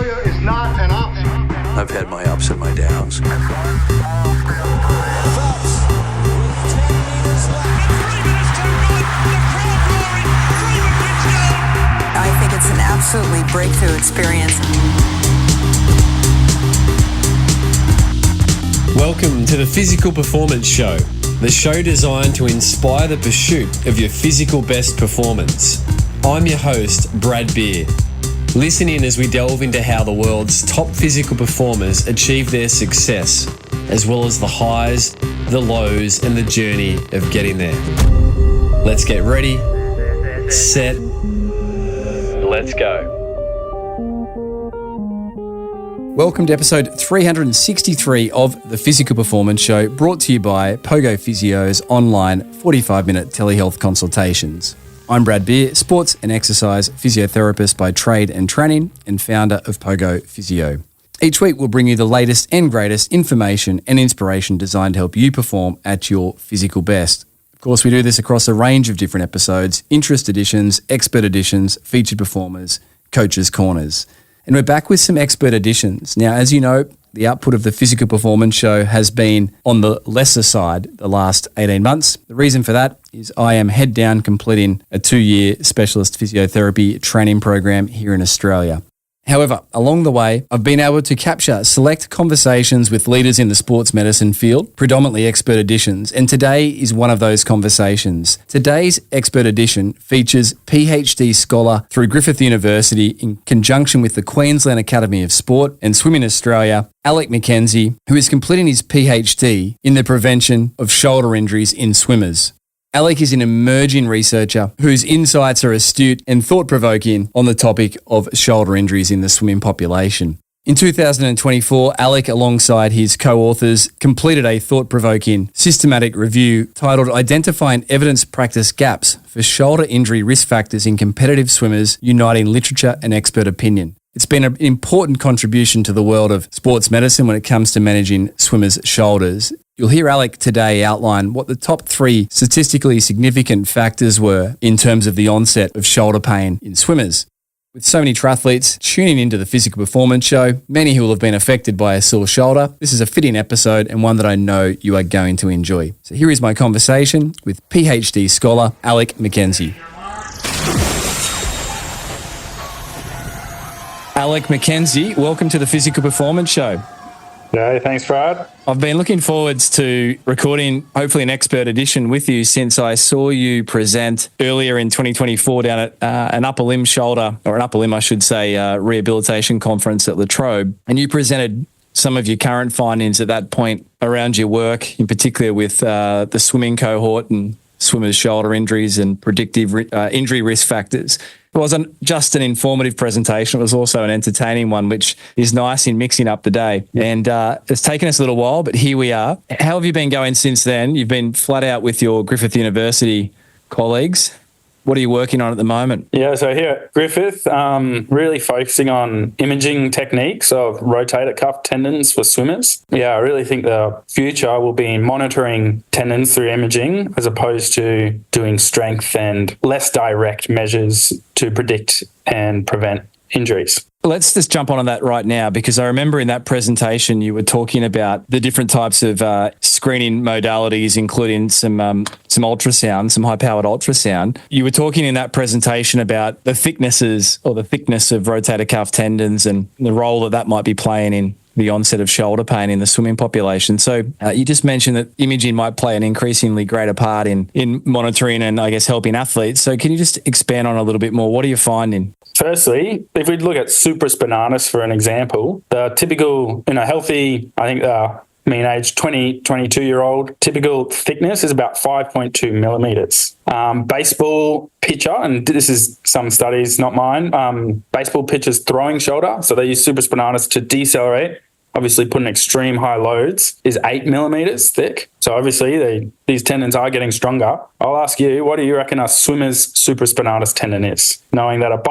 Failure is not an option. I've had my ups and my downs. Phelps with 10 meters left. 3 minutes too good. The crowd roaring. Freeman gets down. I think it's an absolutely breakthrough experience. Welcome to the Physical Performance Show, the show designed to inspire the pursuit of your physical best performance. I'm your host, Brad Beer. Listen in as we delve into how the world's top physical performers achieve their success, as well as the highs, the lows, and the journey of getting there. Let's get ready, set, let's go. Welcome to episode 363 of the Physical Performance Show, brought to you by Pogo Physio's online 45-minute telehealth consultations. I'm Brad Beer, sports and exercise physiotherapist by trade and training and founder of Pogo Physio. Each week we'll bring you the latest and greatest information and inspiration designed to help you perform at your physical best. Of course, we do this across a range of different episodes: interest editions, expert editions, featured performers, coaches' corners. And we're back with some expert editions. Now, as you know, the output of the Physical Performance Show has been on the lesser side the last 18 months. The reason for that is I am head down completing a 2-year specialist physiotherapy training program here in Australia. However, along the way, I've been able to capture select conversations with leaders in the sports medicine field, predominantly expert editions, and today is one of those conversations. Today's expert edition features PhD scholar through Griffith University in conjunction with the Queensland Academy of Sport and Swimming Australia, Alec Mackenzie, who is completing his PhD in the prevention of shoulder injuries in swimmers. Alec is an emerging researcher whose insights are astute and thought-provoking on the topic of shoulder injuries in the swimming population. In 2024, Alec, alongside his co-authors, completed a thought-provoking systematic review titled Identifying Evidence Practice Gaps for Shoulder Injury Risk Factors in Competitive Swimmers, Uniting Literature and Expert Opinion. It's been an important contribution to the world of sports medicine when it comes to managing swimmers' shoulders. You'll hear Alec today outline what the top 3 statistically significant factors were in terms of the onset of shoulder pain in swimmers. With so many triathletes tuning into the Physical Performance Show, many who will have been affected by a sore shoulder, this is a fitting episode and one that I know you are going to enjoy. So here is my conversation with PhD scholar Alec Mackenzie. Alec Mackenzie, welcome to the Physical Performance Show. Yeah, thanks, Brad. I've been looking forwards to recording hopefully an expert edition with you since I saw you present earlier in 2024 down at an upper limb rehabilitation conference at La Trobe. And you presented some of your current findings at that point around your work, in particular with the swimming cohort and swimmers' shoulder injuries and predictive injury risk factors. It wasn't just an informative presentation, it was also an entertaining one, which is nice in mixing up the day. And it's taken us a little while, but here we are. How have you been going since then? You've been flat out with your Griffith University colleagues. What are you working on at the moment? Yeah, so here at Griffith, really focusing on imaging techniques of rotator cuff tendons for swimmers. Yeah, I really think the future will be in monitoring tendons through imaging as opposed to doing strength and less direct measures to predict and prevent injuries. Let's just jump on that right now, because I remember in that presentation you were talking about the different types of screening modalities, including some ultrasound, some high-powered ultrasound. You were talking in that presentation about the thicknesses or the thickness of rotator cuff tendons and the role that might be playing in the onset of shoulder pain in the swimming population. So you just mentioned that imaging might play an increasingly greater part in monitoring and, I guess, helping athletes. So can you just expand on a little bit more? What are you finding? Firstly, if we look at supraspinatus for an example, the typical, healthy, I think mean age 22-year-old, typical thickness is about 5.2 millimeters. Baseball pitcher, and this is some studies, not mine, baseball pitchers throwing shoulder, so they use supraspinatus to decelerate, obviously putting extreme high loads, is 8 millimeters thick. So obviously these tendons are getting stronger. I'll ask you, what do you reckon a swimmer's supraspinatus tendon is? Knowing that a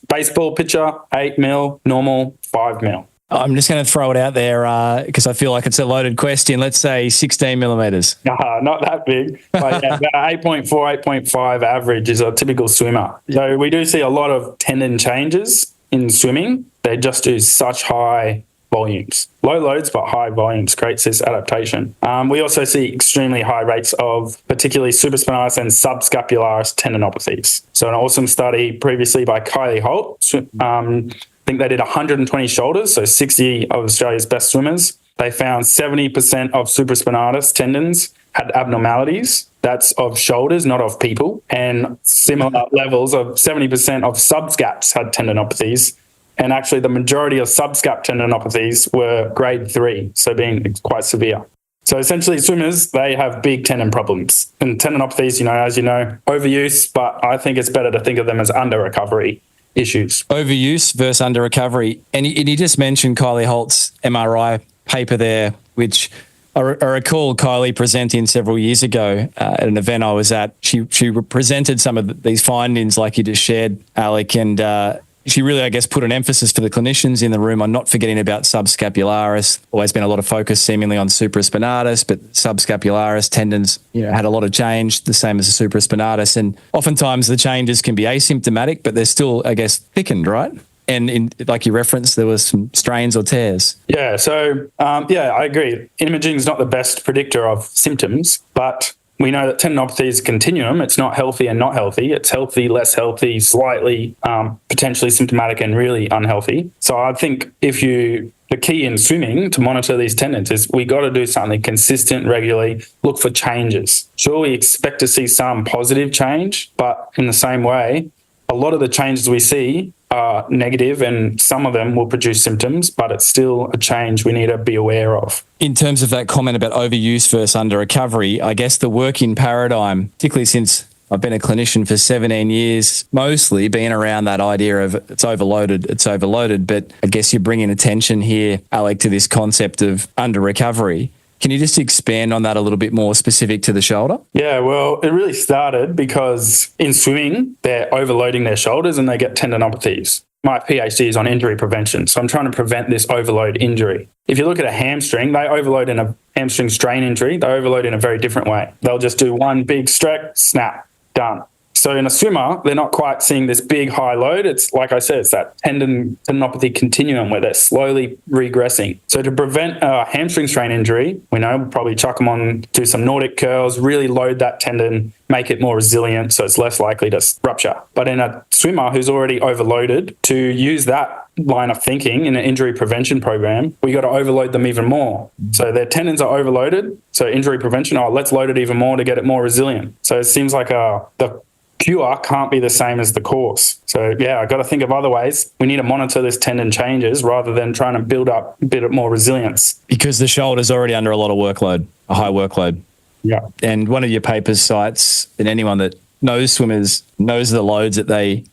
baseball pitcher, 8 mil, normal, 5 mil. I'm just going to throw it out there because I feel like it's a loaded question. Let's say 16 millimeters. Not that big. But yeah, about 8.4, 8.5 average is a typical swimmer. So we do see a lot of tendon changes in swimming, they just do such high volumes. Low loads, but high volumes creates this adaptation. We also see extremely high rates of particularly supraspinatus and subscapularis tendinopathies. So an awesome study previously by Kylie Holt, I think they did 120 shoulders, so 60 of Australia's best swimmers. They found 70% of supraspinatus tendons had abnormalities. That's of shoulders, not of people. And similar levels of 70% of subscaps had tendinopathies. And actually the majority of subscap tendinopathies were grade 3, so being quite severe. So essentially swimmers, they have big tendon problems. And tendinopathies, as you know, overuse, but I think it's better to think of them as under recovery issues. Overuse versus under recovery. And you just mentioned Kylie Holt's MRI paper there, which I recall Kylie presenting several years ago at an event I was at. She presented some of these findings like you just shared, Alec, and she really, I guess, put an emphasis for the clinicians in the room on not forgetting about subscapularis. Always been a lot of focus seemingly on supraspinatus, but subscapularis tendons, had a lot of change, the same as the supraspinatus. And oftentimes the changes can be asymptomatic, but they're still, I guess, thickened, right? And like you referenced, there was some strains or tears. Yeah, so, I agree. Imaging is not the best predictor of symptoms, but we know that tendinopathy is a continuum. It's not healthy and not healthy. It's healthy, less healthy, slightly potentially symptomatic and really unhealthy. So I think the key in swimming to monitor these tendons is we got to do something consistent, regularly, look for changes. Sure, we expect to see some positive change, but in the same way, a lot of the changes we see are negative and some of them will produce symptoms, but it's still a change we need to be aware of. In terms of that comment about overuse versus under recovery, I guess the working paradigm, particularly since I've been a clinician for 17 years, mostly being around that idea of it's overloaded. But I guess you're bringing attention here, Alec, to this concept of under recovery. Can you just expand on that a little bit more specific to the shoulder? Yeah, well, it really started because in swimming, they're overloading their shoulders and they get tendinopathies. My PhD is on injury prevention, so I'm trying to prevent this overload injury. If you look at a hamstring, they overload in a hamstring strain injury, they overload in a very different way. They'll just do one big stretch, snap, done. So in a swimmer, they're not quite seeing this big high load. It's like I said, it's that tendinopathy continuum where they're slowly regressing. So to prevent a hamstring strain injury, we'll probably chuck them on, do some Nordic curls, really load that tendon, make it more resilient so it's less likely to rupture. But in a swimmer who's already overloaded, to use that line of thinking in an injury prevention program, we got to overload them even more. So their tendons are overloaded. So injury prevention, let's load it even more to get it more resilient. So it seems like the cure can't be the same as the course. So I got to think of other ways. We need to monitor this tendon changes rather than trying to build up a bit more resilience. Because the shoulder's already under a lot of workload, a high workload. Yeah. And one of your papers cites that anyone that knows swimmers knows the loads that they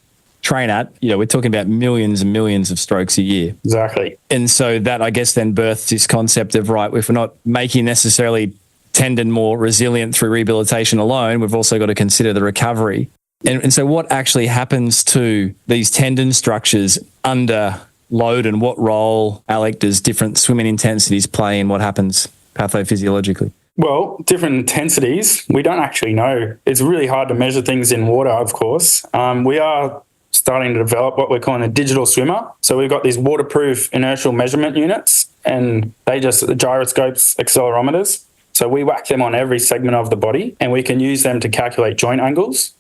train at. We're talking about millions and millions of strokes a year. Exactly. And so that, I guess, then births this concept of, right, if we're not making necessarily tendon more resilient through rehabilitation alone, we've also got to consider the recovery. And so what actually happens to these tendon structures under load, and what role, Alec, does different swimming intensities play in what happens pathophysiologically? Well, different intensities, we don't actually know. It's really hard to measure things in water, of course. We are starting to develop what we're calling a digital swimmer. So we've got these waterproof inertial measurement units, and they just gyroscopes, accelerometers. So we whack them on every segment of the body, and we can use them to calculate joint angles.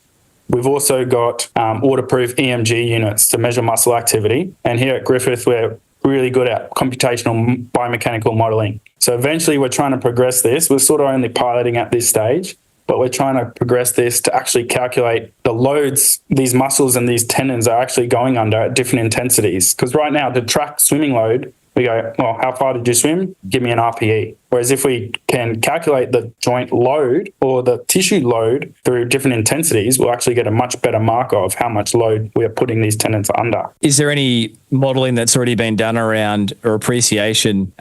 We've also got waterproof EMG units to measure muscle activity. And here at Griffith, we're really good at computational biomechanical modelling. So eventually we're trying to progress this. We're sort of only piloting at this stage, but we're trying to progress this to actually calculate the loads these muscles and these tendons are actually going under at different intensities. Because right now, to track swimming load, we go, well, how far did you swim? Give me an RPE. Whereas if we can calculate the joint load or the tissue load through different intensities, we'll actually get a much better marker of how much load we're putting these tendons under. Is there any modelling that's already been done around, or appreciation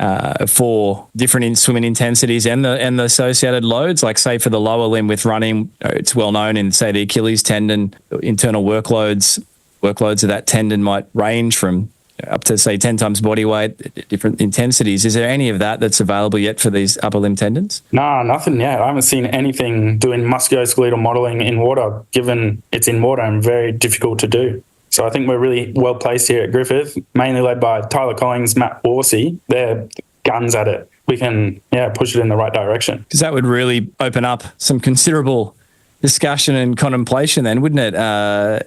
for different swimming intensities and the associated loads? Like, say, for the lower limb with running, it's well known in, say, the Achilles tendon, internal workloads of that tendon might range from up to, say, 10 times body weight, different intensities. Is there any of that that's available yet for these upper limb tendons? No, nothing yet. I haven't seen anything doing musculoskeletal modelling in water, given it's in water and very difficult to do. So I think we're really well placed here at Griffith, mainly led by Tyler Collins, Matt Worsey. They're guns at it. We can, push it in the right direction. Because that would really open up some considerable discussion and contemplation then, wouldn't it?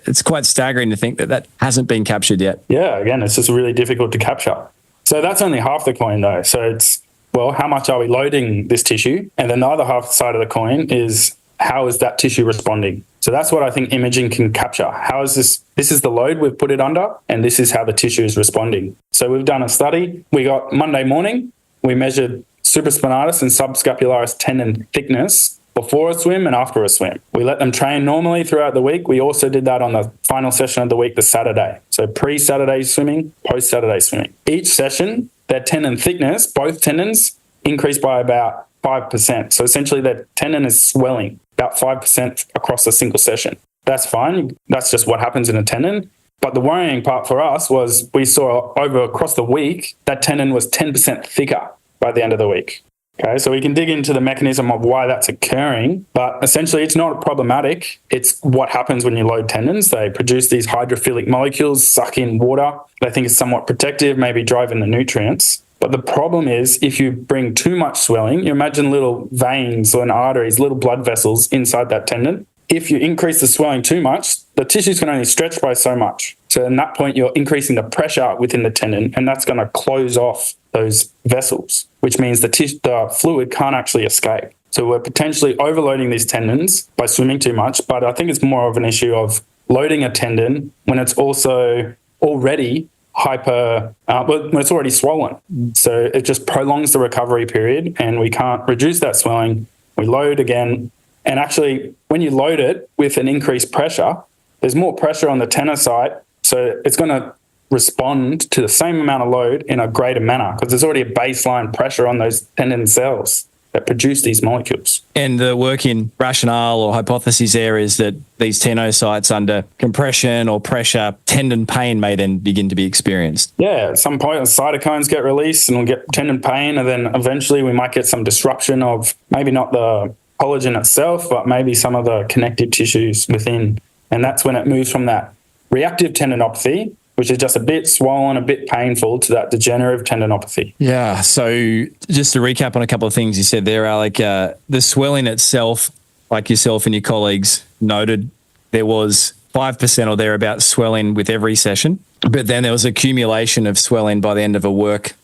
It's quite staggering to think that hasn't been captured yet. Yeah, again, it's just really difficult to capture. So that's only half the coin though. So it's, how much are we loading this tissue? And then the other half side of the coin is, how is that tissue responding? So that's what I think imaging can capture. How is this? This is the load we've put it under, and this is how the tissue is responding. So we've done a study. We got Monday morning, we measured supraspinatus and subscapularis tendon thickness before a swim and after a swim. We let them train normally throughout the week. We also did that on the final session of the week, the Saturday. So pre-Saturday swimming, post-Saturday swimming. Each session, their tendon thickness, both tendons, increased by about 5%. So essentially their tendon is swelling about 5% across a single session. That's fine. That's just what happens in a tendon. But the worrying part for us was we saw across the week, that tendon was 10% thicker by the end of the week. Okay, so we can dig into the mechanism of why that's occurring, but essentially it's not problematic. It's what happens when you load tendons. They produce these hydrophilic molecules, suck in water. They think it's somewhat protective, maybe driving the nutrients. But the problem is if you bring too much swelling, you imagine little veins or arteries, little blood vessels inside that tendon. If you increase the swelling too much, the tissues can only stretch by so much. So at that point, you're increasing the pressure within the tendon, and that's going to close off those vessels, which means the fluid can't actually escape. So we're potentially overloading these tendons by swimming too much, but I think it's more of an issue of loading a tendon when it's also already when it's already swollen. So it just prolongs the recovery period and we can't reduce that swelling. We load again. And actually, when you load it with an increased pressure, there's more pressure on the tendon site. So it's going to respond to the same amount of load in a greater manner because there's already a baseline pressure on those tendon cells that produce these molecules. And the working rationale or hypothesis there is that these tenocytes under compression or pressure, tendon pain may then begin to be experienced. Yeah, at some point the cytokines get released and we'll get tendon pain, and then eventually we might get some disruption of maybe not the collagen itself, but maybe some of the connective tissues within. And that's when it moves from that reactive tendinopathy, which is just a bit swollen, a bit painful, to that degenerative tendinopathy. Yeah. So just to recap on a couple of things you said there, Alec, the swelling itself, like yourself and your colleagues noted, there was 5% or thereabouts swelling with every session, but then there was accumulation of swelling by the end of a week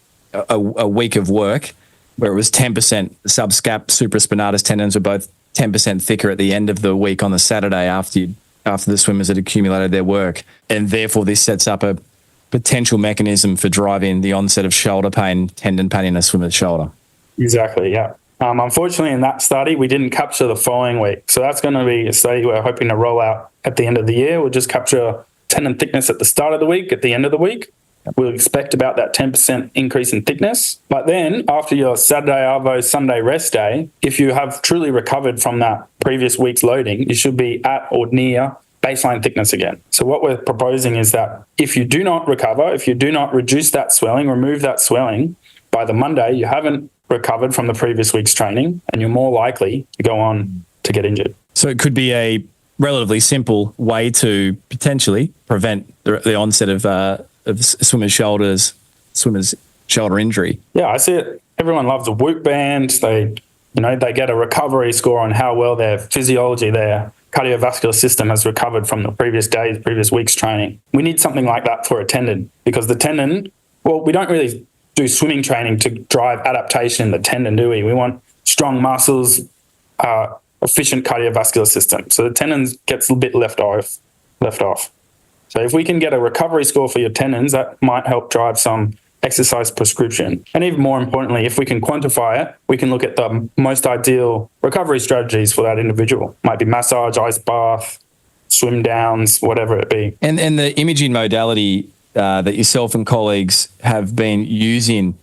of work, where it was 10%. The subscap, supraspinatus tendons were both 10% thicker at the end of the week on the Saturday after the swimmers had accumulated their work. And therefore this sets up a potential mechanism for driving the onset of shoulder pain, tendon pain in a swimmer's shoulder. Exactly, yeah. Unfortunately, in that study, we didn't capture the following week. So that's going to be a study we're hoping to roll out at the end of the year. We'll just capture tendon thickness at the start of the week, at the end of the week. We'll expect about that 10% increase in thickness. But then after your Saturday Arvo, Sunday rest day, if you have truly recovered from that previous week's loading, you should be at or near baseline thickness again. So what we're proposing is that if you do not recover, if you do not reduce that swelling, remove that swelling, by the Monday, you haven't recovered from the previous week's training and you're more likely to go on to get injured. So it could be a relatively simple way to potentially prevent the onset of swimmer's shoulder injury. Yeah, I see it. Everyone loves a Whoop band. They get a recovery score on how well their physiology, their cardiovascular system has recovered from the previous week's training. We need something like that for a tendon because the tendon, we don't really do swimming training to drive adaptation in the tendon, do we? We want strong muscles, efficient cardiovascular system. So the tendon gets a bit left off. So if we can get a recovery score for your tendons, that might help drive some exercise prescription. And even more importantly, if we can quantify it, we can look at the most ideal recovery strategies for that individual. Might be massage, ice bath, swim downs, whatever it be. And the imaging modality that yourself and colleagues have been using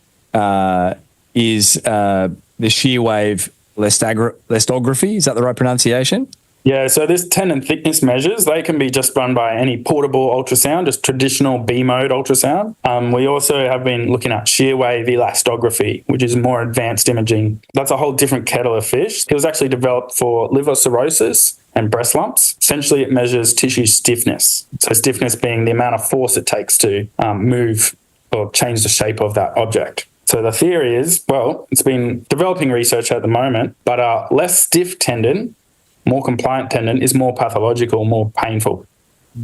is the shear wave elastography. Is that the right pronunciation? Yeah, so this tendon thickness measures, they can be just run by any portable ultrasound, just traditional B-mode ultrasound. We also have been looking at shear wave elastography, which is more advanced imaging. That's a whole different kettle of fish. It was actually developed for liver cirrhosis and breast lumps. Essentially, it measures tissue stiffness. So stiffness being the amount of force it takes to move or change the shape of that object. So the theory is, well, it's been developing research at the moment, but a less stiff tendon, more compliant tendon is more pathological, more painful.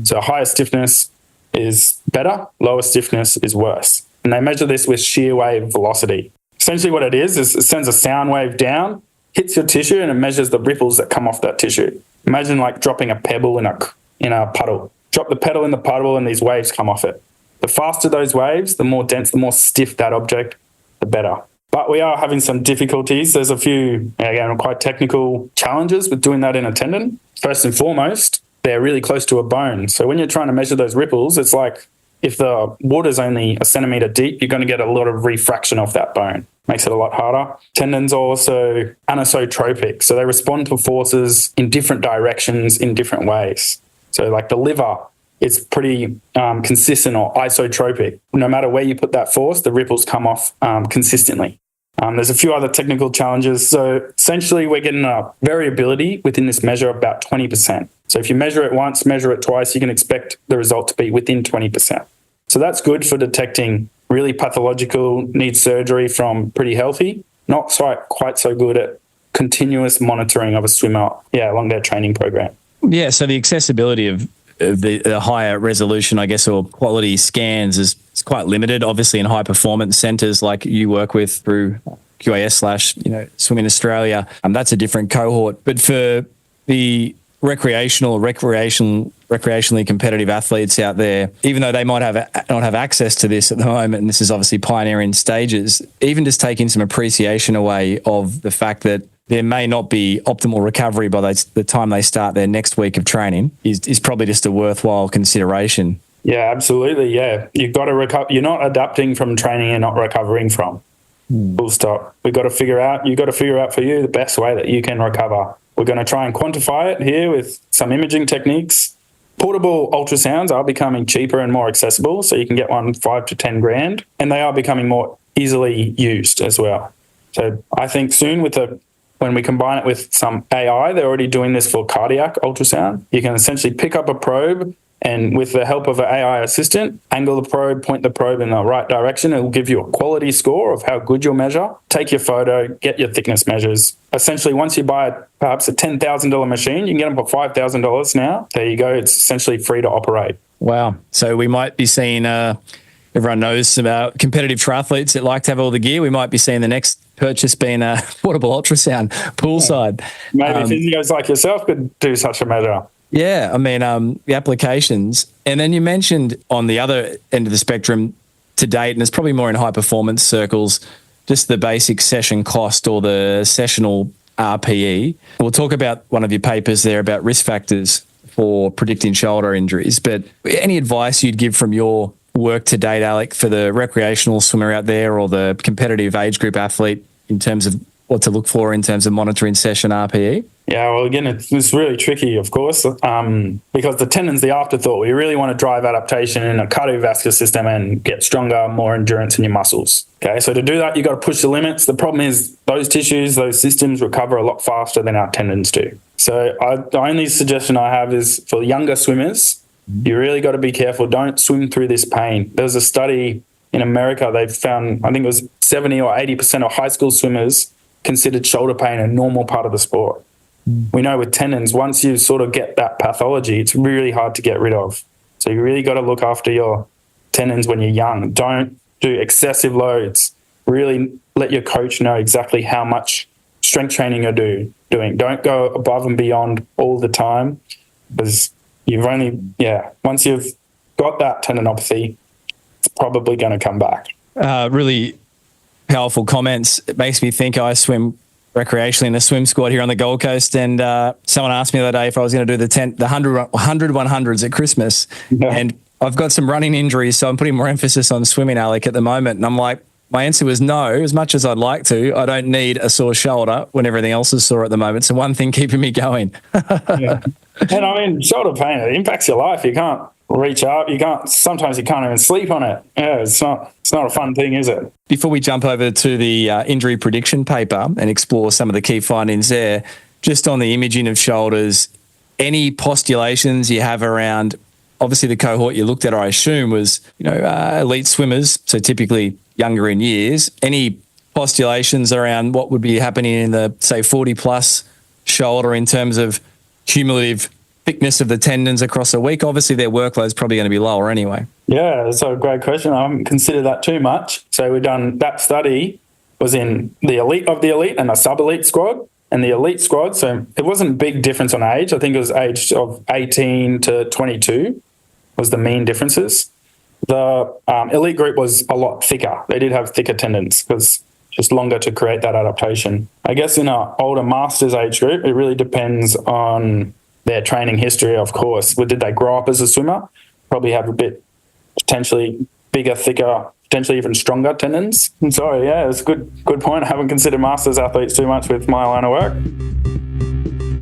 So higher stiffness is better, lower stiffness is worse. And they measure this with shear wave velocity. Essentially what it is it sends a sound wave down, hits your tissue, and it measures the ripples that come off that tissue. Imagine like dropping a pebble in a puddle. Drop the pedal in the puddle and these waves come off it. The faster those waves, the more dense, the more stiff that object, the better. But we are having some difficulties. There's a few, again, quite technical challenges with doing that in a tendon. First and foremost, they're really close to a bone. So when you're trying to measure those ripples, it's like if the water's only a centimetre deep, you're going to get a lot of refraction off that bone. Makes it a lot harder. Tendons are also anisotropic. So they respond to forces in different directions in different ways. So like the liver, it's pretty consistent or isotropic. No matter where you put that force, the ripples come off consistently. There's a few other technical challenges. So essentially, we're getting a variability within this measure of about 20%. So if you measure it once, measure it twice, you can expect the result to be within 20%. So that's good for detecting really pathological, needs surgery from pretty healthy. Not quite so good at continuous monitoring of a swimmer, along their training program. Yeah, so the accessibility of the higher resolution, I guess, or quality scans is quite limited, obviously, in high performance centres like you work with through QAS/Swimming Australia. That's a different cohort. But for the recreationally competitive athletes out there, even though they might not have access to this at the moment, and this is obviously pioneering stages, even just taking some appreciation away of the fact that there may not be optimal recovery by the time they start their next week of training is probably just a worthwhile consideration. Yeah, absolutely. Yeah, you've got to recover. You're not adapting from training and not recovering from. Full stop. You've got to figure out for you the best way that you can recover. We're going to try and quantify it here with some imaging techniques. Portable ultrasounds are becoming cheaper and more accessible, so you can get one 5 to 10 grand, and they are becoming more easily used as well. So I think soon when we combine it with some AI, they're already doing this for cardiac ultrasound. You can essentially pick up a probe and with the help of an AI assistant, angle the probe, point the probe in the right direction. It will give you a quality score of how good you'll measure. Take your photo, get your thickness measures. Essentially, once you buy perhaps a $10,000 machine, you can get them for $5,000 now. There you go. It's essentially free to operate. Wow. So we might be seeing, everyone knows about competitive triathletes that like to have all the gear. We might be seeing the next purchase being a portable ultrasound poolside. Maybe physios like yourself could do such a measure. Yeah, I mean, the applications. And then you mentioned on the other end of the spectrum to date, and it's probably more in high performance circles, just the basic session cost or the sessional RPE. We'll talk about one of your papers there about risk factors for predicting shoulder injuries. But any advice you'd give from your work to date, Alec, for the recreational swimmer out there or the competitive age group athlete in terms of what to look for in terms of monitoring session RPE? Yeah, well, again, it's really tricky, of course, because the tendon's the afterthought. We really want to drive adaptation in a cardiovascular system and get stronger, more endurance in your muscles. Okay, so to do that, you've got to push the limits. The problem is those tissues, those systems recover a lot faster than our tendons do. So the only suggestion I have is for younger swimmers, you really got to be careful. Don't swim through this pain. There was a study in America, they found, I think it was 70 or 80% of high school swimmers considered shoulder pain a normal part of the sport. We know with tendons, once you sort of get that pathology, it's really hard to get rid of. So you really got to look after your tendons when you're young. Don't do excessive loads. Really let your coach know exactly how much strength training you're doing. Don't go above and beyond all the time, because once you've got that tendinopathy, it's probably going to come back. Really powerful comments. It makes me think I swim recreationally in the swim squad here on the Gold Coast, and someone asked me the other day if I was going to do the 100 100s at Christmas, and I've got some running injuries, so I'm putting more emphasis on swimming, Alec, at the moment, and I'm like, My answer was no. As much as I'd like to, I don't need a sore shoulder when everything else is sore at the moment. So one thing keeping me going. Yeah. And I mean, shoulder pain, it impacts your life. You can't reach up. Sometimes you can't even sleep on it. Yeah, it's not a fun thing, is it? Before we jump over to the injury prediction paper and explore some of the key findings there, just on the imaging of shoulders, any postulations you have around, obviously the cohort you looked at, I assume, was, elite swimmers, so typically younger in years. Any postulations around what would be happening in the, say, 40-plus shoulder in terms of cumulative thickness of the tendons across a week? Obviously, their workload's probably going to be lower anyway. Yeah, that's a great question. I haven't considered that too much. So we've done that study was in the elite of the elite and a sub-elite squad. And the elite squad, so it wasn't a big difference on age. I think it was age of 18 to 22 was the mean differences. The elite group was a lot thicker. They did have thicker tendons because just longer to create that adaptation. I guess in an older masters age group, it really depends on their training history, of course. Did they grow up as a swimmer? Probably have a bit potentially bigger, thicker, potentially even stronger tendons. And so, yeah, it's a good point. I haven't considered masters athletes too much with my line of work.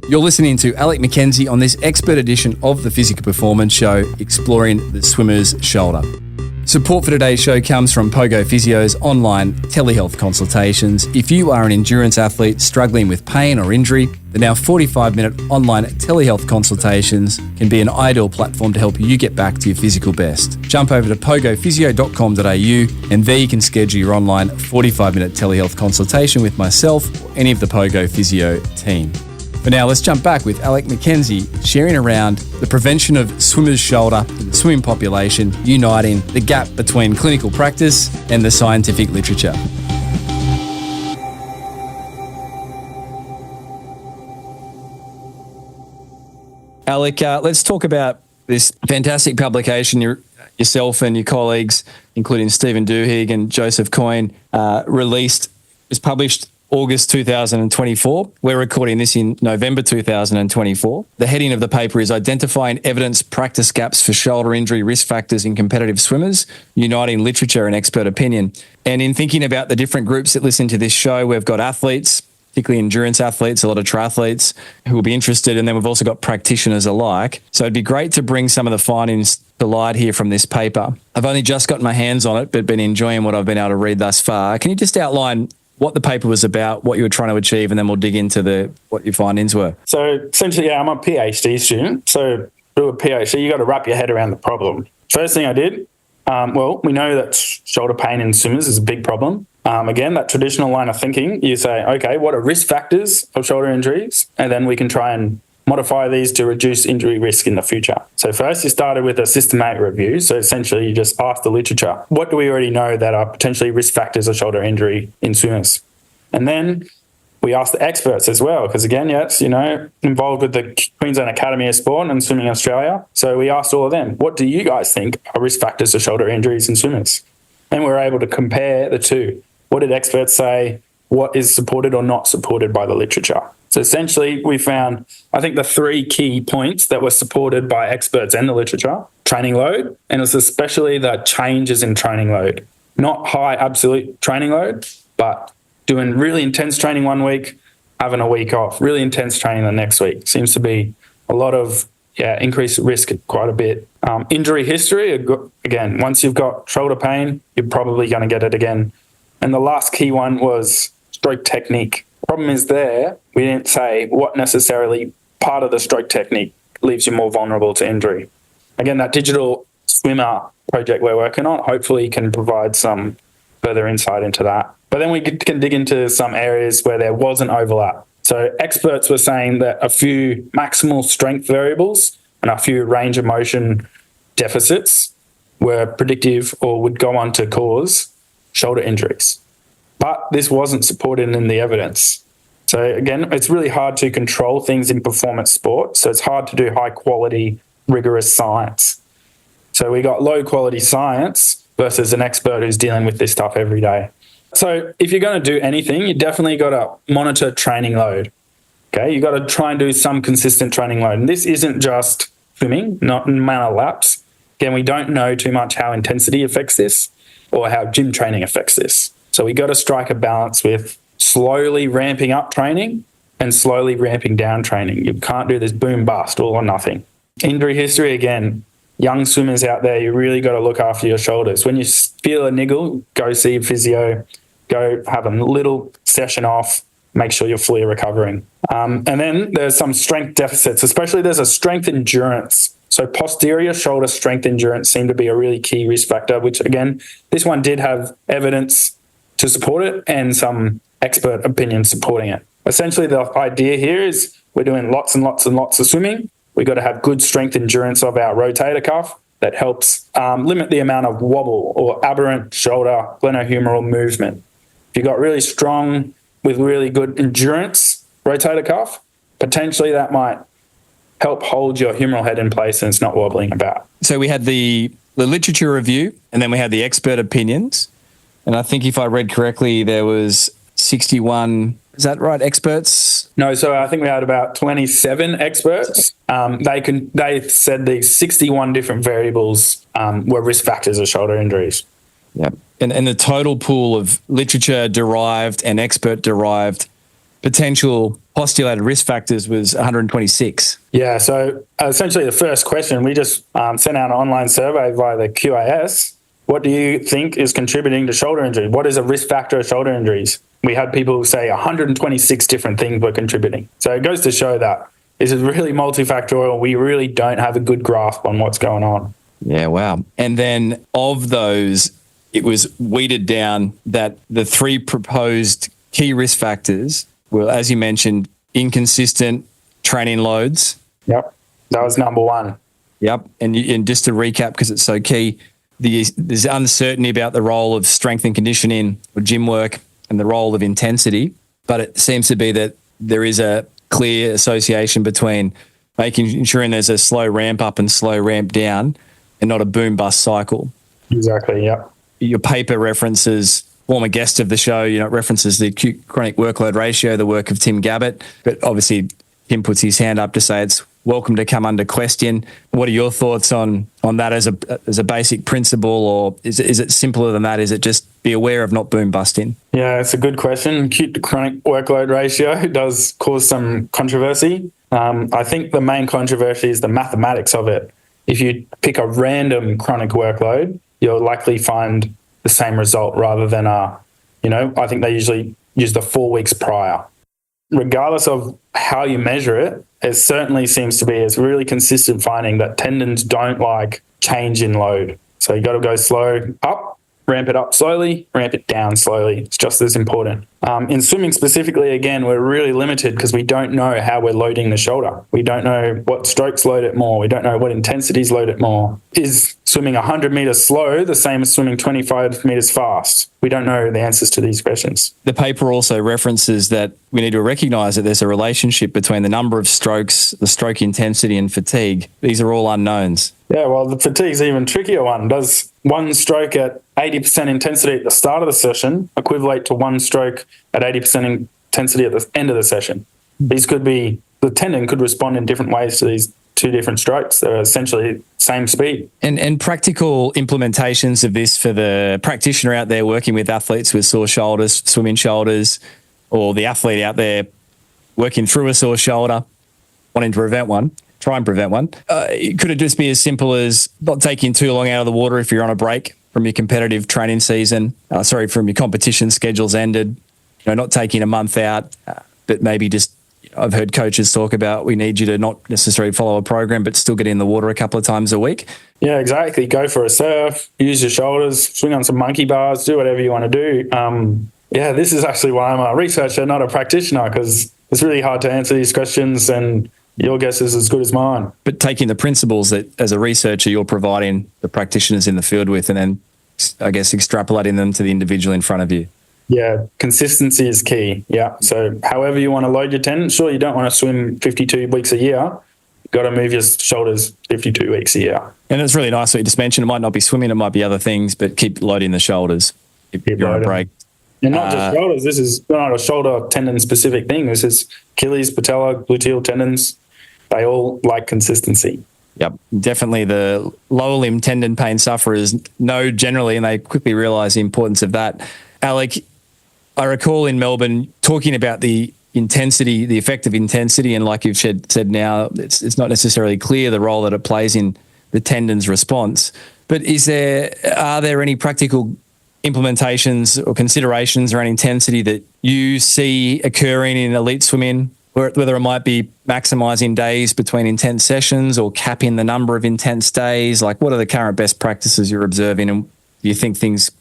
You're listening to Alec Mackenzie on this expert edition of the Physical Performance Show, exploring the swimmer's shoulder. Support for today's show comes from Pogo Physio's online telehealth consultations. If you are an endurance athlete struggling with pain or injury, the now 45-minute online telehealth consultations can be an ideal platform to help you get back to your physical best. Jump over to pogophysio.com.au and there you can schedule your online 45-minute telehealth consultation with myself or any of the Pogo Physio team. For now, let's jump back with Alec Mackenzie sharing around the prevention of swimmer's shoulder in the swimming population, uniting the gap between clinical practice and the scientific literature. Alec, let's talk about this fantastic publication yourself and your colleagues, including Stephen Duhigg and Joseph Coyne, released. It was published August 2024. We're recording this in November 2024. The heading of the paper is Identifying Evidence Practice Gaps for Shoulder Injury Risk Factors in Competitive Swimmers, Uniting Literature and Expert Opinion. And in thinking about the different groups that listen to this show, we've got athletes, particularly endurance athletes, a lot of triathletes who will be interested, and then we've also got practitioners alike. So it'd be great to bring some of the findings to light here from this paper. I've only just gotten my hands on it, but been enjoying what I've been able to read thus far. Can you just outline what the paper was about, what you were trying to achieve, and then we'll dig into what your findings were? So essentially, I'm a PhD student. So do a PhD, you got to wrap your head around the problem. First thing I did, we know that shoulder pain in swimmers is a big problem. Again, that traditional line of thinking, you say, okay, what are risk factors of shoulder injuries? And then we can try and modify these to reduce injury risk in the future. So first you started with a systematic review. So essentially you just asked the literature, what do we already know that are potentially risk factors of shoulder injury in swimmers? And then we asked the experts as well, because again, yes, involved with the Queensland Academy of Sport and Swimming Australia. So we asked all of them, what do you guys think are risk factors of shoulder injuries in swimmers? And we were able to compare the two. What did experts say? What is supported or not supported by the literature? So essentially, we found, I think, the three key points that were supported by experts and the literature: training load, and it's especially the changes in training load. Not high absolute training load, but doing really intense training one week, having a week off, really intense training the next week. Seems to be a lot of increased risk quite a bit. Injury history, again, once you've got shoulder pain, you're probably going to get it again. And the last key one was stroke technique. Problem is we didn't say what necessarily part of the stroke technique leaves you more vulnerable to injury. Again, that digital swimmer project we're working on hopefully can provide some further insight into that. But then we can dig into some areas where there was an overlap. So experts were saying that a few maximal strength variables and a few range of motion deficits were predictive or would go on to cause shoulder injuries. But this wasn't supported in the evidence. So again, it's really hard to control things in performance sport. So it's hard to do high quality, rigorous science. So we got low quality science versus an expert who's dealing with this stuff every day. So if you're going to do anything, you definitely got to monitor training load. Okay, you got to try and do some consistent training load. And this isn't just swimming, not amount of laps. Again, we don't know too much how intensity affects this or how gym training affects this. So we got to strike a balance with slowly ramping up training and slowly ramping down training. You can't do this boom bust, all or nothing. Injury history, again, young swimmers out there, you really got to look after your shoulders. When you feel a niggle, go see a physio, go have a little session off, make sure you're fully recovering. And then there's some strength deficits, especially there's a strength endurance. So posterior shoulder strength endurance seemed to be a really key risk factor, which again, this one did have evidence to support it and some expert opinion supporting it. Essentially, the idea here is we're doing lots and lots and lots of swimming. We've got to have good strength endurance of our rotator cuff that helps limit the amount of wobble or aberrant shoulder glenohumeral movement. If you've got really strong with really good endurance rotator cuff, potentially that might help hold your humeral head in place and it's not wobbling about. So we had the literature review and then we had the expert opinions. And I think if I read correctly, there was 61, is that right, experts? No, so I think we had about 27 experts. They said these 61 different variables were risk factors of shoulder injuries. Yeah. And the total pool of literature-derived and expert-derived potential postulated risk factors was 126. Yeah, so essentially the first question, we just sent out an online survey via the QAS. What do you think is contributing to shoulder injury? What is a risk factor of shoulder injuries? We had people say 126 different things were contributing. So it goes to show that this is really multifactorial. We really don't have a good grasp on what's going on. Yeah, wow. And then of those, it was weeded down that the three proposed key risk factors were, as you mentioned, inconsistent training loads. Yep, that was number one. Yep, and just to recap, because it's so key, there's uncertainty about the role of strength and conditioning or gym work and the role of intensity, but it seems to be that there is a clear association between ensuring there's a slow ramp up and slow ramp down and not a boom bust cycle. Exactly, yep. Your paper references, former guest of the show, it references the acute chronic workload ratio, the work of Tim Gabbett, but obviously Tim puts his hand up to say it's welcome to come under question. What are your thoughts on that as a basic principle, or is it simpler than that? Is it just be aware of not boom busting? Yeah, it's a good question. Acute to chronic workload ratio does cause some controversy. I think the main controversy is the mathematics of it. If you pick a random chronic workload, you'll likely find the same result rather than I think they usually use the 4 weeks prior. Regardless of how you measure it, it certainly seems to be a really consistent finding that tendons don't like change in load. So you got to go slow up, ramp it up slowly, ramp it down slowly. It's just as important. In swimming specifically, again, we're really limited because we don't know how we're loading the shoulder. We don't know what strokes load it more. We don't know what intensities load it more. Is swimming 100 meters slow the same as swimming 25 meters fast? We don't know the answers to these questions. The paper also references that we need to recognise that there's a relationship between the number of strokes, the stroke intensity and fatigue. These are all unknowns. Yeah, well, the fatigue's an even trickier one. Does one stroke at 80% intensity at the start of the session equivalent to one stroke at 80% intensity at the end of the session? These could be, the tendon could respond in different ways to these two different strokes. They're essentially same speed. And practical implementations of this for the practitioner out there working with athletes with sore shoulders, swimming shoulders, or the athlete out there working through a sore shoulder, wanting to try and prevent one. Could it just be as simple as not taking too long out of the water if you're on a break from your competitive training season, from your competition schedule's ended, not taking a month out, but maybe just, I've heard coaches talk about we need you to not necessarily follow a program, but still get in the water a couple of times a week. Yeah, exactly. Go for a surf, use your shoulders, swing on some monkey bars, do whatever you want to do. This is actually why I'm a researcher, not a practitioner, because it's really hard to answer these questions and your guess is as good as mine. But taking the principles that as a researcher you're providing the practitioners in the field with and then, I guess, extrapolating them to the individual in front of you. Yeah, consistency is key. Yeah, so however you want to load your tendon, sure, you don't want to swim 52 weeks a year. You've got to move your shoulders 52 weeks a year. And it's really nice what you just mentioned. It might not be swimming, it might be other things, but keep loading the shoulders if you're on a break. And not just shoulders. This is not a shoulder tendon specific thing. This is Achilles, patella, gluteal tendons. They all like consistency. Yep, definitely the lower limb tendon pain sufferers know generally, and they quickly realise the importance of that. Alec, I recall in Melbourne talking about the intensity, the effective intensity, and like you've said now, it's not necessarily clear the role that it plays in the tendon's response. But are there any practical implementations or considerations around intensity that you see occurring in elite swimming, whether it might be maximising days between intense sessions or capping the number of intense days? Like, what are the current best practices you're observing, and do you think things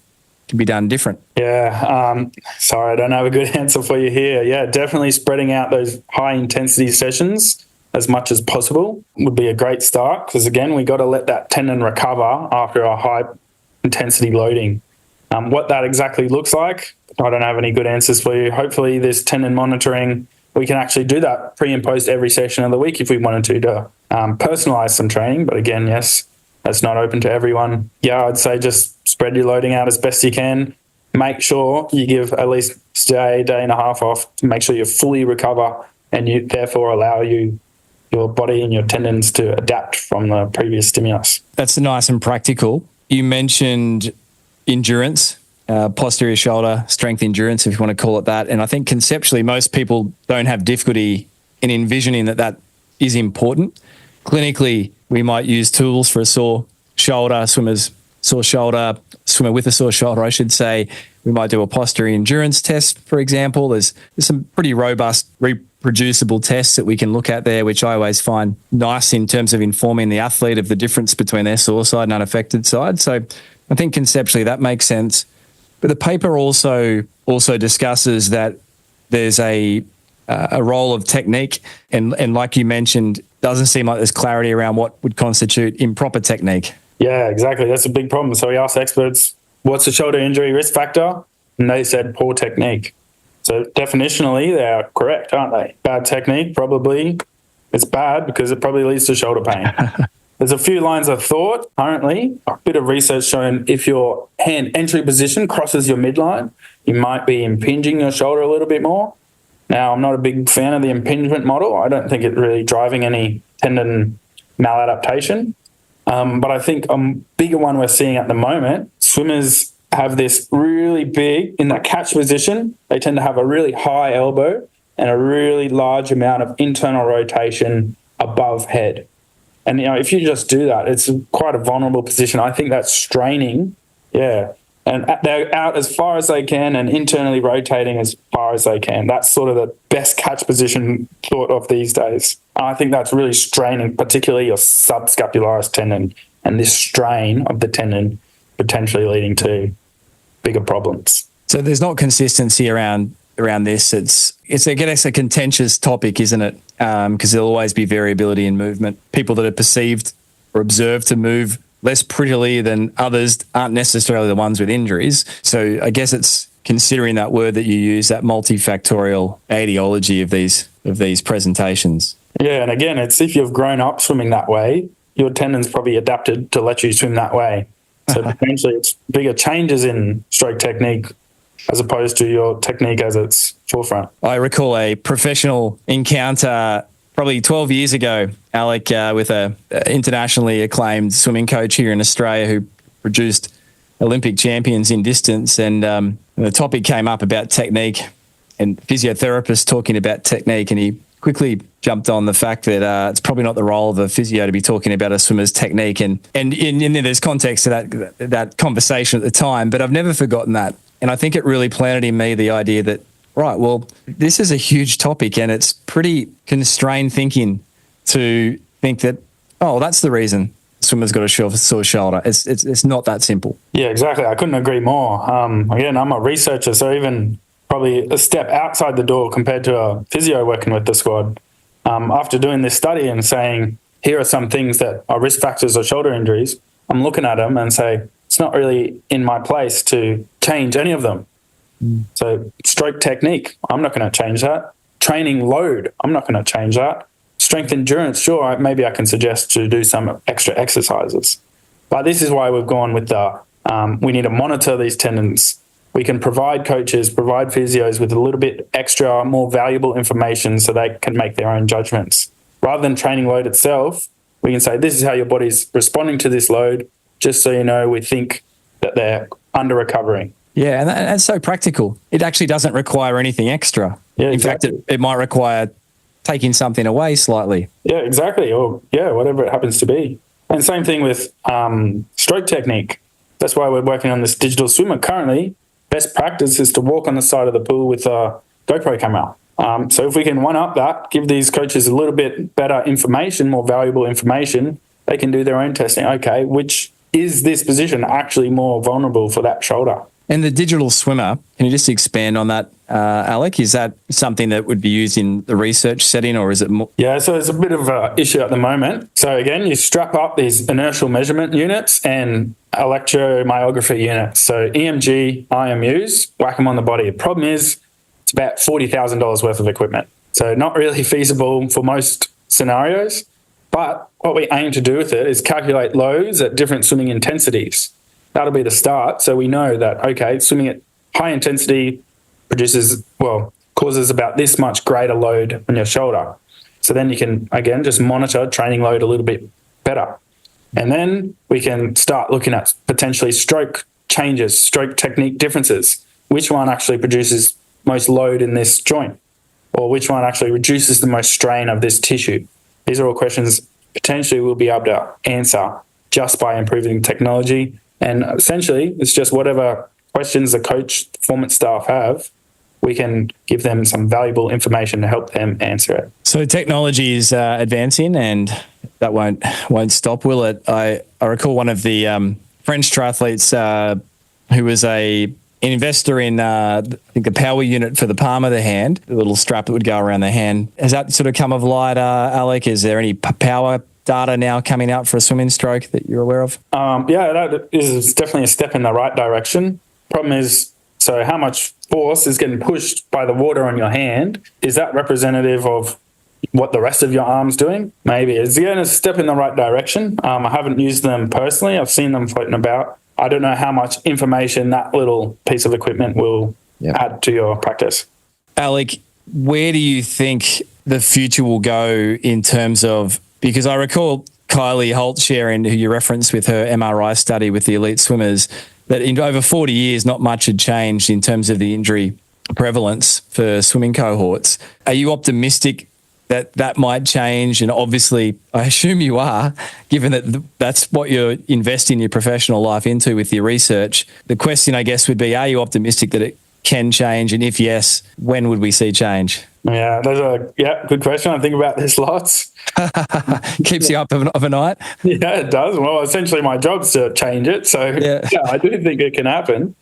can be done different? Yeah, sorry, I don't have a good answer for you here. Yeah, definitely spreading out those high intensity sessions as much as possible would be a great start, because again, we got to let that tendon recover after a high intensity loading. What that exactly looks like, I don't have any good answers for you. Hopefully this tendon monitoring, we can actually do that pre and post every session of the week if we wanted to personalize some training. But again, yes, that's not open to everyone. Yeah, I'd say just spread your loading out as best you can. Make sure you give at least a day and a half off to make sure you fully recover, and you therefore allow your body and your tendons to adapt from the previous stimulus. That's nice and practical. You mentioned endurance, posterior shoulder strength endurance, if you want to call it that. And I think conceptually most people don't have difficulty in envisioning that is important. Clinically, we might use tools for a sore shoulder, swimmer with a sore shoulder, I should say. We might do a posterior endurance test, for example. There's some pretty robust, reproducible tests that we can look at there, which I always find nice in terms of informing the athlete of the difference between their sore side and unaffected side. So I think conceptually that makes sense. But the paper also discusses that there's a role of technique, and like you mentioned, doesn't seem like there's clarity around what would constitute improper technique. Yeah, exactly. That's a big problem. So we asked experts, what's the shoulder injury risk factor? And they said poor technique. So definitionally, they are correct, aren't they? Bad technique, probably. It's bad because it probably leads to shoulder pain. There's a few lines of thought currently. A bit of research showing if your hand entry position crosses your midline, you might be impinging your shoulder a little bit more. Now, I'm not a big fan of the impingement model. I don't think it's really driving any tendon maladaptation. But I think a bigger one we're seeing at the moment, swimmers have this really big, in that catch position, they tend to have a really high elbow and a really large amount of internal rotation above head. And, if you just do that, it's quite a vulnerable position. I think that's straining. Yeah. And they're out as far as they can and internally rotating as far as they can. That's sort of the best catch position thought of these days. I think that's really straining, particularly your subscapularis tendon, and this strain of the tendon potentially leading to bigger problems. So there's not consistency around this. It's I guess a contentious topic, isn't it? Because there'll always be variability in movement. People that are perceived or observed to move less prettily than others aren't necessarily the ones with injuries. So I guess it's considering that word that you use, that multifactorial etiology of these presentations. Yeah, and again, it's if you've grown up swimming that way, your tendon's probably adapted to let you swim that way. So potentially it's bigger changes in stroke technique as opposed to your technique as its forefront. I recall a professional encounter probably 12 years ago, Alec, with a internationally acclaimed swimming coach here in Australia who produced Olympic champions in distance. And the topic came up about technique and physiotherapists talking about technique. And he quickly jumped on the fact that it's probably not the role of a physio to be talking about a swimmer's technique. And there's context to that conversation at the time, but I've never forgotten that. And I think it really planted in me the idea that, right, well, this is a huge topic and it's pretty constrained thinking to think that, oh, that's the reason swimmer's got a sore shoulder. It's not that simple. Yeah, exactly. I couldn't agree more. Again, I'm a researcher, so even probably a step outside the door compared to a physio working with the squad. After doing this study and saying, here are some things that are risk factors of shoulder injuries, I'm looking at them and say, it's not really in my place to change any of them. So stroke technique, I'm not going to change that. Training load, I'm not going to change that. Strength endurance, sure, maybe I can suggest to do some extra exercises. But this is why we've gone with we need to monitor these tendons. We can provide coaches, provide physios with a little bit extra, more valuable information so they can make their own judgments. Rather than training load itself, we can say, this is how your body's responding to this load. Just so you know, we think that they're under recovering. Yeah, and that's so practical. It actually doesn't require anything extra. Yeah, In fact, it might require taking something away slightly. Yeah, exactly. Or whatever it happens to be. And same thing with stroke technique. That's why we're working on this digital swimmer currently. Best practice is to walk on the side of the pool with a GoPro camera. So if we can one-up that, give these coaches a little bit better information, more valuable information, they can do their own testing. Okay, which is this position actually more vulnerable for that shoulder? And the digital swimmer, can you just expand on that, Alec? Is that something that would be used in the research setting, or is it more? Yeah, so it's a bit of an issue at the moment. So again, you strap up these inertial measurement units and electromyography units. So EMG, IMUs, whack them on the body. The problem is it's about $40,000 worth of equipment. So not really feasible for most scenarios. But what we aim to do with it is calculate loads at different swimming intensities. That'll be the start. So we know that, okay, swimming at high intensity causes about this much greater load on your shoulder. So then you can, again, just monitor training load a little bit better. And then we can start looking at potentially stroke changes, stroke technique differences. Which one actually produces most load in this joint? Or which one actually reduces the most strain of this tissue? These are all questions potentially we'll be able to answer just by improving technology. And essentially, it's just whatever questions the coach, performance staff have, we can give them some valuable information to help them answer it. So technology is advancing, and that won't stop, will it? I recall one of the French triathletes who was an investor in, I think, the power unit for the palm of the hand, the little strap that would go around the hand. Has that sort of come of light, Alec? Is there any power data now coming out for a swimming stroke that you're aware of? That is definitely a step in the right direction. Problem is, so how much force is getting pushed by the water on your hand? Is that representative of what the rest of your arm's doing? Maybe. It's again a step in the right direction. I haven't used them personally. I've seen them floating about. I don't know how much information that little piece of equipment will add to your practice. Alec, where do you think the future will go in terms of, because I recall Kylie Holt sharing, who you referenced with her MRI study with the elite swimmers, that in over 40 years, not much had changed in terms of the injury prevalence for swimming cohorts. Are you optimistic that that might change? And obviously, I assume you are, given that that's what you're investing your professional life into with your research. The question, I guess, would be, are you optimistic that it can change? And if yes, when would we see change? Yeah, good question. I think about this lots. Keeps you up of a night? Yeah, it does. Well, essentially my job's to change it. So yeah I do think it can happen.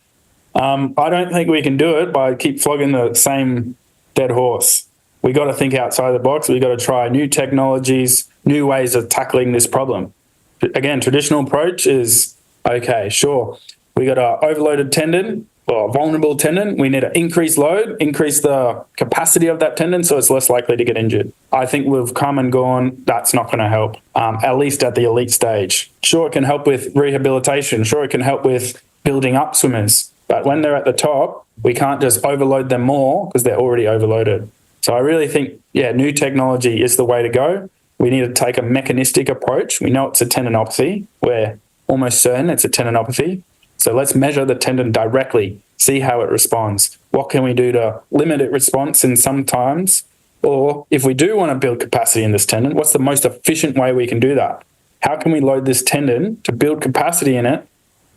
I don't think we can do it by keep flogging the same dead horse. We got to think outside the box. We got to try new technologies, new ways of tackling this problem. Again, traditional approach is, okay, sure, we got an overloaded tendon or a vulnerable tendon. We need to increase load, increase the capacity of that tendon so it's less likely to get injured. I think we've come and gone. That's not going to help, at least at the elite stage. Sure, it can help with rehabilitation. Sure, it can help with building up swimmers. But when they're at the top, we can't just overload them more because they're already overloaded. So I really think, new technology is the way to go. We need to take a mechanistic approach. We know it's a tendinopathy. We're almost certain it's a tendinopathy. So let's measure the tendon directly, see how it responds. What can we do to limit its response in some times? Or if we do want to build capacity in this tendon, what's the most efficient way we can do that? How can we load this tendon to build capacity in it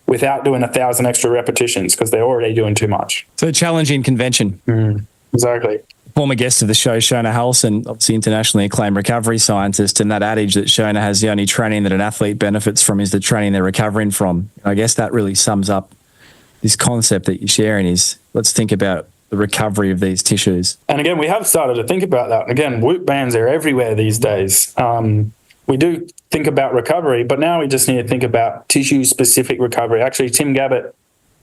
without doing 1,000 extra repetitions because they're already doing too much? So challenging convention. Exactly. Former guest of the show, Shona Halson, obviously internationally acclaimed recovery scientist, and that adage that Shona has the only training that an athlete benefits from is the training they're recovering from. I guess that really sums up this concept that you're sharing is, let's think about the recovery of these tissues. And again, we have started to think about that. Again, Whoop bands are everywhere these days. We do think about recovery, but now we just need to think about tissue-specific recovery. Actually, Tim Gabbett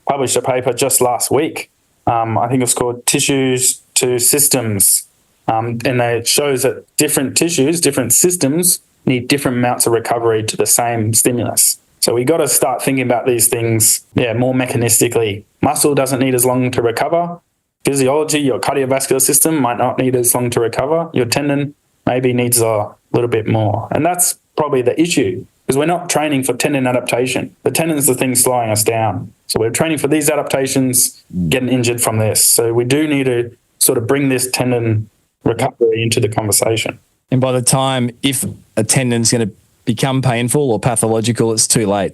published a paper just last week. I think it's called Tissues to Systems. And it shows that different tissues, different systems need different amounts of recovery to the same stimulus. So we got to start thinking about these things, more mechanistically. Muscle doesn't need as long to recover. Physiology, your cardiovascular system might not need as long to recover. Your tendon maybe needs a little bit more. And that's probably the issue, because we're not training for tendon adaptation. The tendon's the thing slowing us down. So we're training for these adaptations, getting injured from this. So we do need to sort of bring this tendon recovery into the conversation. And by the time, if a tendon's going to become painful or pathological, it's too late.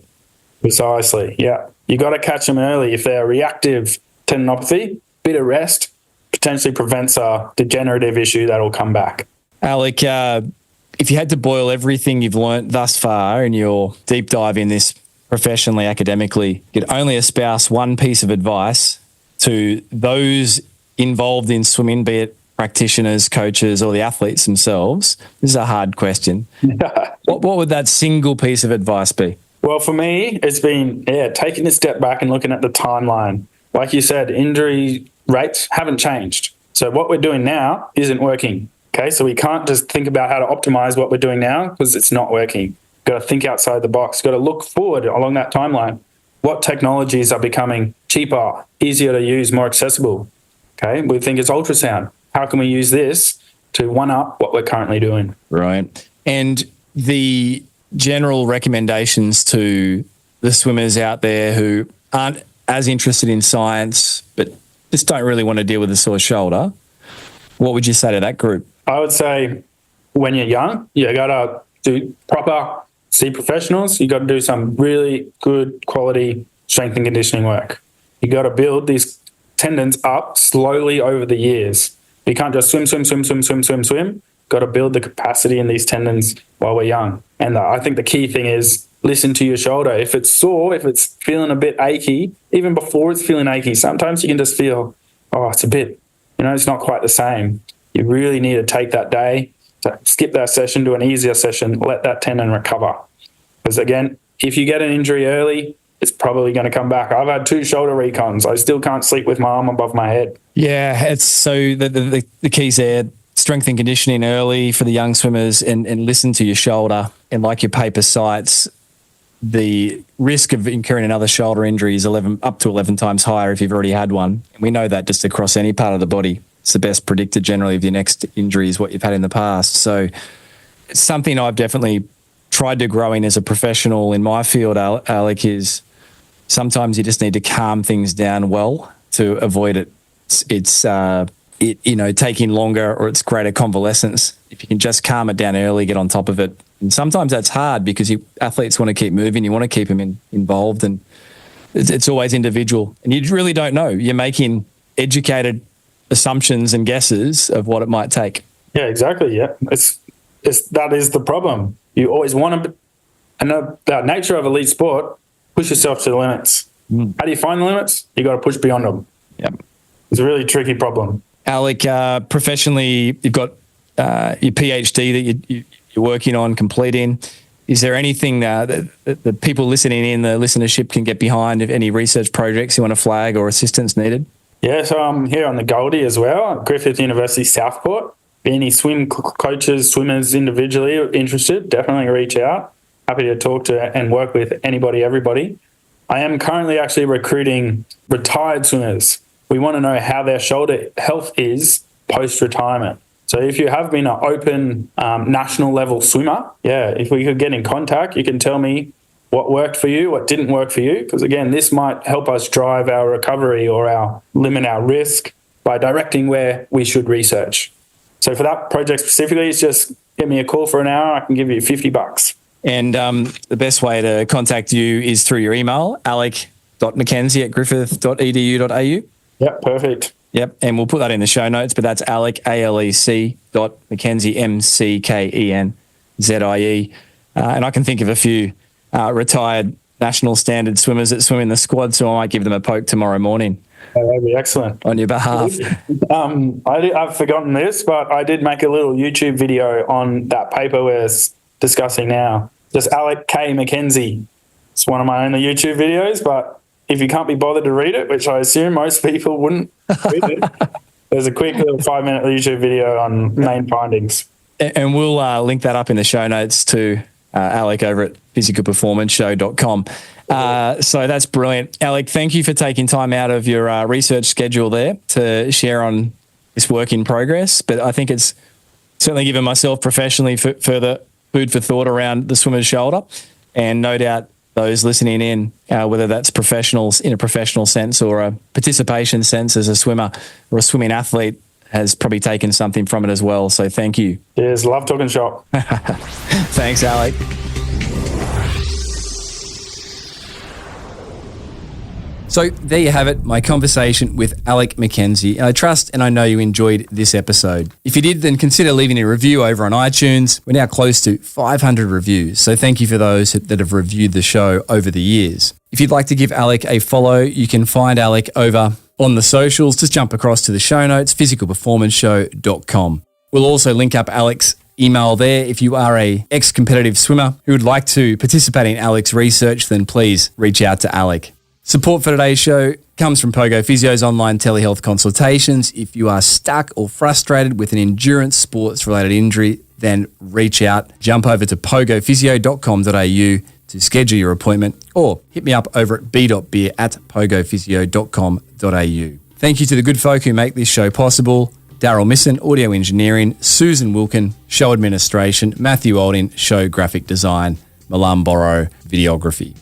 Precisely, yeah. You got to catch them early. If they're reactive tendinopathy, bit of rest potentially prevents a degenerative issue that'll come back. Alec, if you had to boil everything you've learnt thus far in your deep dive in this professionally, academically, you could only espouse one piece of advice to those involved in swimming, be it practitioners, coaches, or the athletes themselves. This is a hard question. What would that single piece of advice be? Well, for me, it's been, taking a step back and looking at the timeline. Like you said, injury rates haven't changed. So what we're doing now isn't working. Okay, so we can't just think about how to optimize what we're doing now because it's not working. Got to think outside the box. Got to look forward along that timeline. What technologies are becoming cheaper, easier to use, more accessible? Okay, we think it's ultrasound. How can we use this to one-up what we're currently doing? Right. And the general recommendations to the swimmers out there who aren't as interested in science but just don't really want to deal with a sore shoulder, what would you say to that group? I would say when you're young, you got to do proper, see professionals. You got to do some really good quality strength and conditioning work. You got to build these tendons up slowly over the years. You can't just swim. Got to build the capacity in these tendons while we're young. And I think the key thing is listen to your shoulder. If it's sore, if it's feeling a bit achy, even before it's feeling achy, sometimes you can just feel, it's a bit, it's not quite the same. You really need to take that day to skip that session, do an easier session, let that tendon recover. Because again, if you get an injury early, it's probably going to come back. I've had 2 shoulder recons. I still can't sleep with my arm above my head. Yeah, it's so the keys there, strength and conditioning early for the young swimmers and listen to your shoulder. And like your paper cites, the risk of incurring another shoulder injury is up to 11 times higher if you've already had one. And we know that just across any part of the body. It's the best predictor generally of your next injury is what you've had in the past. So it's something I've definitely tried to grow in as a professional in my field, Alec, is sometimes you just need to calm things down well to avoid it. It's taking longer or it's greater convalescence. If you can just calm it down early, get on top of it. And sometimes that's hard because athletes want to keep moving. You want to keep them involved, and it's always individual. And you really don't know. You're making educated assumptions and guesses of what it might take. Yeah, exactly. Yeah, that is the problem. You always want to, and the nature of elite sport, push yourself to the limits. How do you find the limits? You got to push beyond them. Yep. It's a really tricky problem. Alec, professionally, you've got your PhD that you're working on completing. Is there anything that the people listening in, the listenership, can get behind? If any research projects you want to flag or assistance needed? Yeah, so I'm here on the Goldie as well, at Griffith University Southport. Any swim coaches, swimmers individually interested, definitely reach out. Happy to talk to and work with anybody, everybody. I am currently actually recruiting retired swimmers. We want to know how their shoulder health is post-retirement. So if you have been an open national level swimmer, if we could get in contact, you can tell me what worked for you, what didn't work for you. Because again, this might help us drive our recovery or limit our risk by directing where we should research. So for that project specifically, it's just give me a call for an hour. I can give you $50. And the best way to contact you is through your email, alec.mackenzie@griffith.edu.au. Yep, perfect. Yep, and we'll put that in the show notes, but that's Alec, ALEC.Mackenzie, MCKENZIE. And I can think of a few retired national standard swimmers that swim in the squad, so I might give them a poke tomorrow morning. Oh, that'd be excellent. On your behalf. I've forgotten this, but I did make a little YouTube video on that paper we're discussing now. Just Alec K. Mackenzie. It's one of my only YouTube videos, but if you can't be bothered to read it, which I assume most people wouldn't read it, there's a quick little 5-minute YouTube video on main findings. And we'll link that up in the show notes to Alec over at physicalperformanceshow.com. So that's brilliant. Alec, thank you for taking time out of your research schedule there to share on this work in progress. But I think it's certainly given myself professionally further food for thought around the swimmer's shoulder. And no doubt those listening in, whether that's professionals in a professional sense or a participation sense as a swimmer or a swimming athlete, has probably taken something from it as well. So thank you. Yes, love talking shop. Thanks, Alec. So there you have it, my conversation with Alec Mackenzie. I trust and I know you enjoyed this episode. If you did, then consider leaving a review over on iTunes. We're now close to 500 reviews, so thank you for those that have reviewed the show over the years. If you'd like to give Alec a follow, you can find Alec over on the socials. Just jump across to the show notes, physicalperformanceshow.com. We'll also link up Alec's email there. If you are a ex-competitive swimmer who would like to participate in Alec's research, then please reach out to Alec. Support for today's show comes from Pogo Physio's online telehealth consultations. If you are stuck or frustrated with an endurance sports related injury, then reach out. Jump over to pogophysio.com.au to schedule your appointment, or hit me up over at b.beer@pogophysio.com.au. Thank you to the good folk who make this show possible: Daryl Misson, audio engineering; Susan Wilkin, show administration; Matthew Olding, show graphic design; Milan Borrow, videography.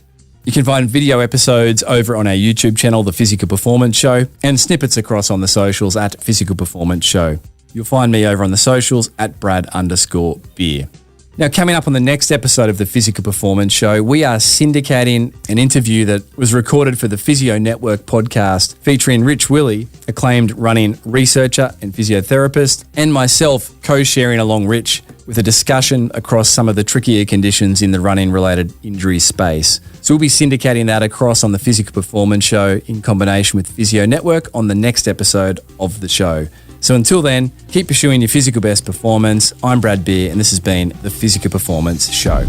You can find video episodes over on our YouTube channel, The Physical Performance Show, and snippets across on the socials at Physical Performance Show. You'll find me over on the socials at Brad_Beer. Now, coming up on the next episode of The Physical Performance Show, we are syndicating an interview that was recorded for the Physio Network podcast featuring Rich Willey, acclaimed running researcher and physiotherapist, and myself co-sharing along Rich with a discussion across some of the trickier conditions in the running-related injury space. So we'll be syndicating that across on the Physical Performance Show in combination with Physio Network on the next episode of the show. So until then, keep pursuing your physical best performance. I'm Brad Beer, and this has been the Physical Performance Show.